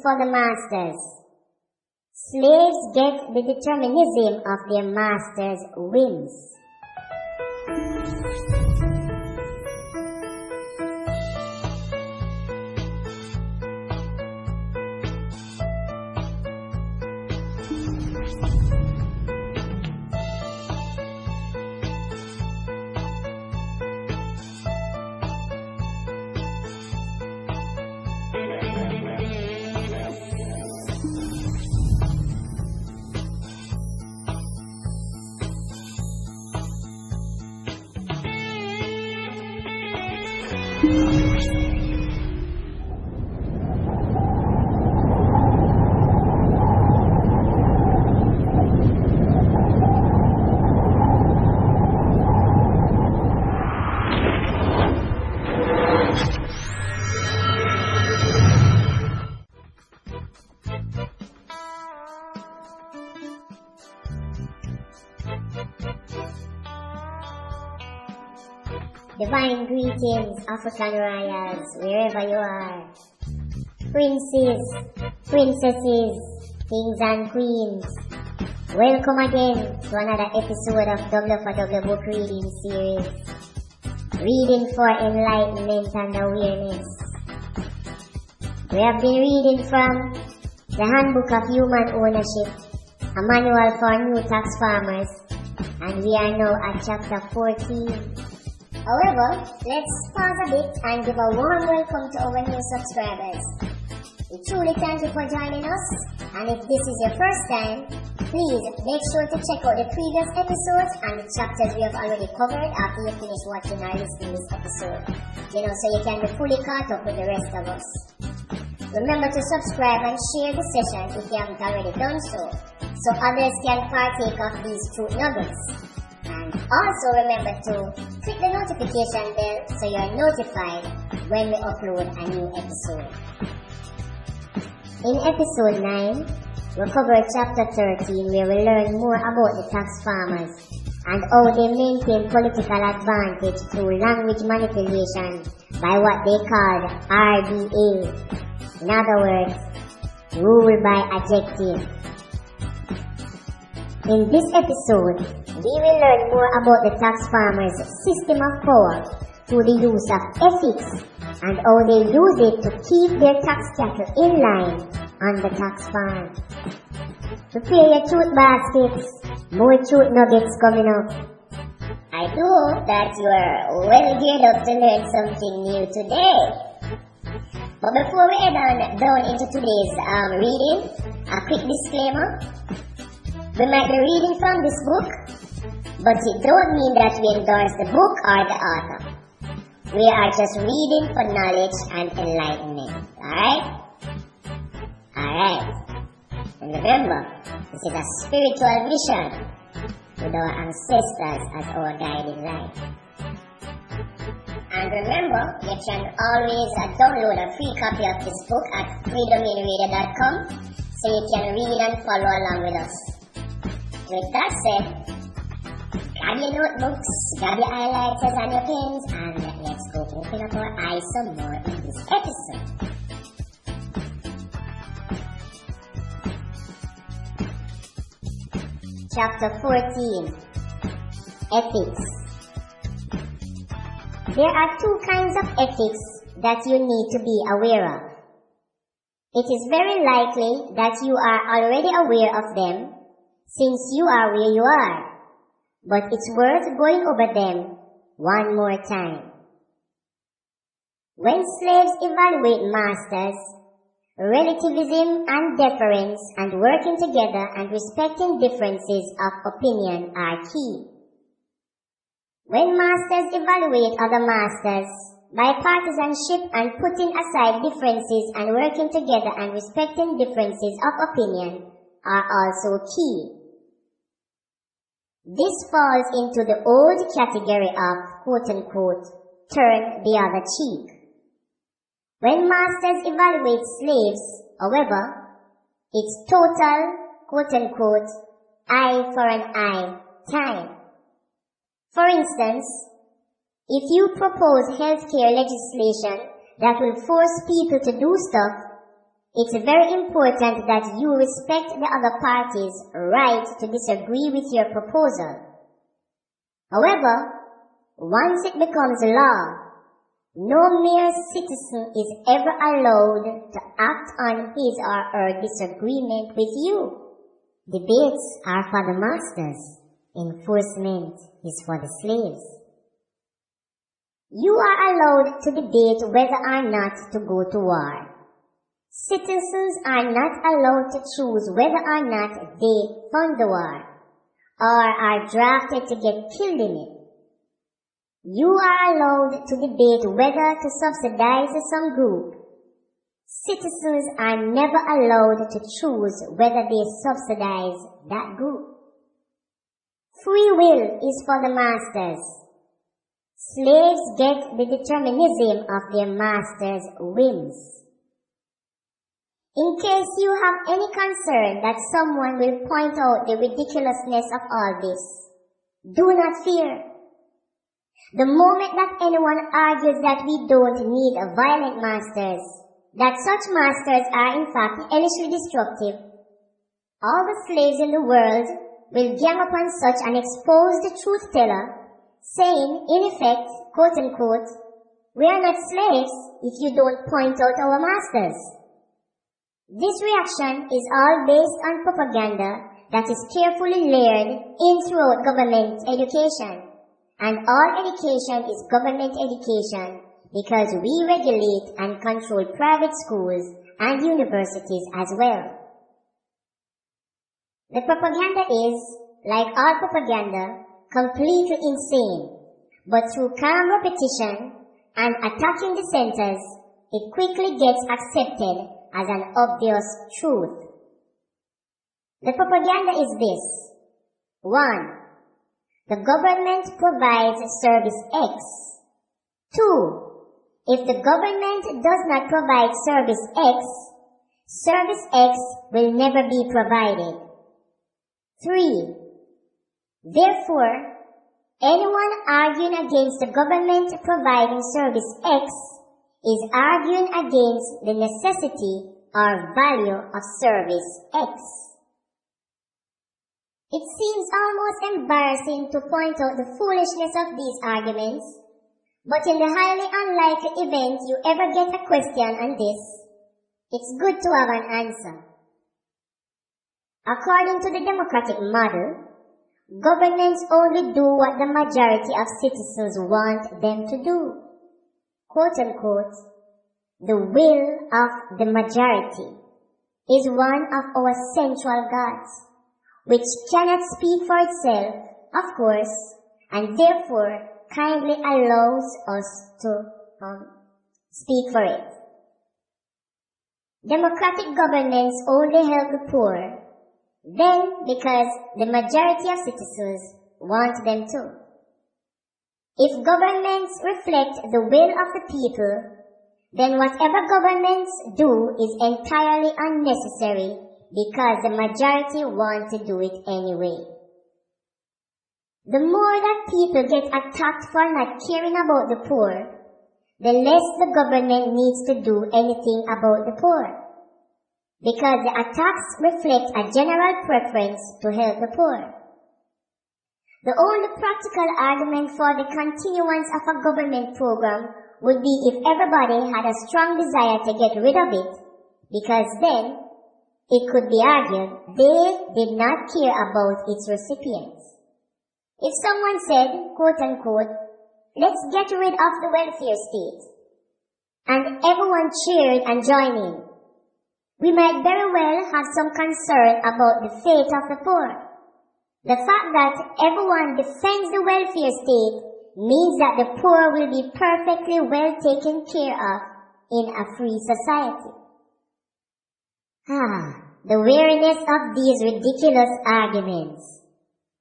for the masters. Slaves get the determinism of their masters' whims. Divine greetings, African royals, wherever you are. Princes, princesses, kings and queens. Welcome again to another episode of W4W Book Reading series. Reading for Enlightenment and Awareness. We have been reading from the Handbook of Human Ownership, a manual for new tax farmers, and we are now at chapter 14. However, let's pause a bit and give a warm welcome to our new subscribers. We truly thank you for joining us, and if this is your first time, please make sure to check out the previous episodes and the chapters we have already covered after you finish watching or listening to this episode. So you can be fully caught up with the rest of us. Remember to subscribe and share the session if you haven't already done so others can partake of these truth nuggets. And also remember to click the notification bell so you are notified when we upload a new episode. In episode 9, we cover chapter 13 where we learn more about the tax farmers and how they maintain political advantage through language manipulation by what they called RBA. In other words, rule by adjective. In this episode, we will learn more about the tax farmers' system of power through the use of ethics and how they use it to keep their tax cattle in line on the tax farm. Prepare your truth baskets, more truth nuggets coming up. I do hope that you are well geared up to learn something new today. But before we head down into today's reading, a quick disclaimer. We might be reading from this book, but it don't mean that we endorse the book or the author. We are just reading for knowledge and enlightenment. Alright? Alright. And remember, this is a spiritual mission with our ancestors as our guiding light. And remember, you can always download a free copy of this book at freedomainradio.com so you can read and follow along with us. With that said, grab your notebooks, grab your highlighters and your pens, and let's go open up our eyes some more in this episode. Chapter 14, Ethics. There are two kinds of ethics that you need to be aware of. It is very likely that you are already aware of them since you are where you are, but it's worth going over them one more time. When slaves evaluate masters, relativism and deference and working together and respecting differences of opinion are key. When masters evaluate other masters, bipartisanship and putting aside differences and working together and respecting differences of opinion are also key. This falls into the old category of quote-unquote turn the other cheek. When masters evaluate slaves, however, it's total quote-unquote eye for an eye time. For instance, if you propose healthcare legislation that will force people to do stuff, It's very important that you respect the other party's right to disagree with your proposal. However, once it becomes law, no mere citizen is ever allowed to act on his or her disagreement with you. Debates are for the masters. Enforcement is for the slaves. You are allowed to debate whether or not to go to war. Citizens are not allowed to choose whether or not they fund the war or are drafted to get killed in it. You are allowed to debate whether to subsidize some group. Citizens are never allowed to choose whether they subsidize that group. Free will is for the masters. Slaves get the determinism of their masters' whims. In case you have any concern that someone will point out the ridiculousness of all this, do not fear. The moment that anyone argues that we don't need violent masters, that such masters are in fact helishly destructive, all the slaves in the world will gang upon such an exposed truth-teller, saying, in effect, quote-unquote, "We are not slaves if you don't point out our masters." This reaction is all based on propaganda that is carefully layered in throughout government education. And all education is government education because we regulate and control private schools and universities as well. The propaganda is, like all propaganda, completely insane, but through calm repetition and attacking dissenters, it quickly gets accepted as an obvious truth. The propaganda is this. 1. The government provides service X. 2. If the government does not provide service X will never be provided. 3. Therefore, anyone arguing against the government providing service X is arguing against the necessity or value of service X. It seems almost embarrassing to point out the foolishness of these arguments, but in the highly unlikely event you ever get a question on this, it's good to have an answer. According to the democratic model, governments only do what the majority of citizens want them to do. Quote-unquote, "The will of the majority" is one of our central gods, which cannot speak for itself, of course, and therefore kindly allows us to speak for it. Democratic governments only help the poor, then because the majority of citizens want them to. If governments reflect the will of the people, then whatever governments do is entirely unnecessary because the majority want to do it anyway. The more that people get attacked for not caring about the poor, the less the government needs to do anything about the poor, because the attacks reflect a general preference to help the poor. The only practical argument for the continuance of a government program would be if everybody had a strong desire to get rid of it, because then it could be argued they did not care about its recipients. If someone said, quote-unquote, "Let's get rid of the welfare state," and everyone cheered and joined in, we might very well have some concern about the fate of the poor. The fact that everyone defends the welfare state means that the poor will be perfectly well taken care of in a free society. The weariness of these ridiculous arguments.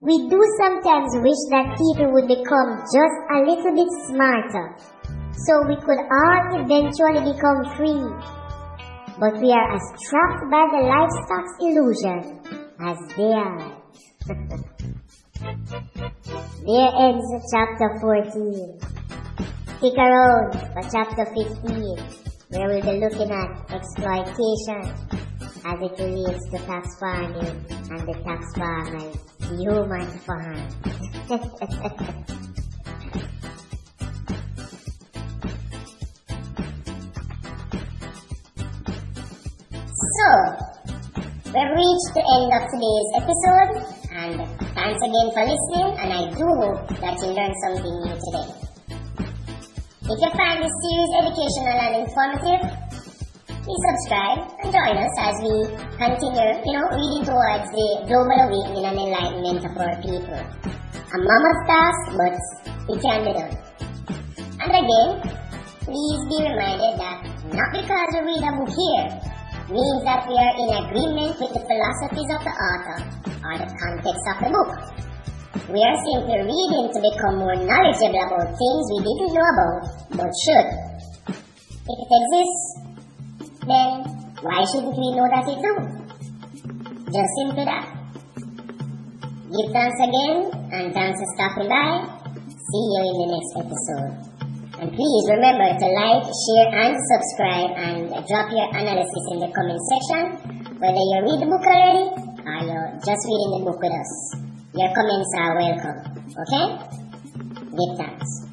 We do sometimes wish that people would become just a little bit smarter, so we could all eventually become free. But we are as trapped by the livestock's illusion as they are. There ends chapter 14. Stick around for chapter 15, where we'll be looking at exploitation as it relates to tax farming and the tax farm as human farm. So, we've reached the end of today's episode, and thanks again for listening, and I do hope that you learned something new today. If you find this series educational and informative, please subscribe and join us as we continue, reading towards the global awakening and enlightenment of our people. A mammoth task, but it can be done. And again, please be reminded that not because we read a book here means that we are in agreement with the philosophies of the author or the context of the book. We are simply reading to become more knowledgeable about things we didn't know about but should. If it exists, then why shouldn't we know that it do? Just simply that. Give thanks again, and thanks for stopping by. See you in the next episode. And please remember to like, share, and subscribe, and drop your analysis in the comment section, whether you read the book already or you're just reading the book with us. Your comments are welcome, okay? Give thanks.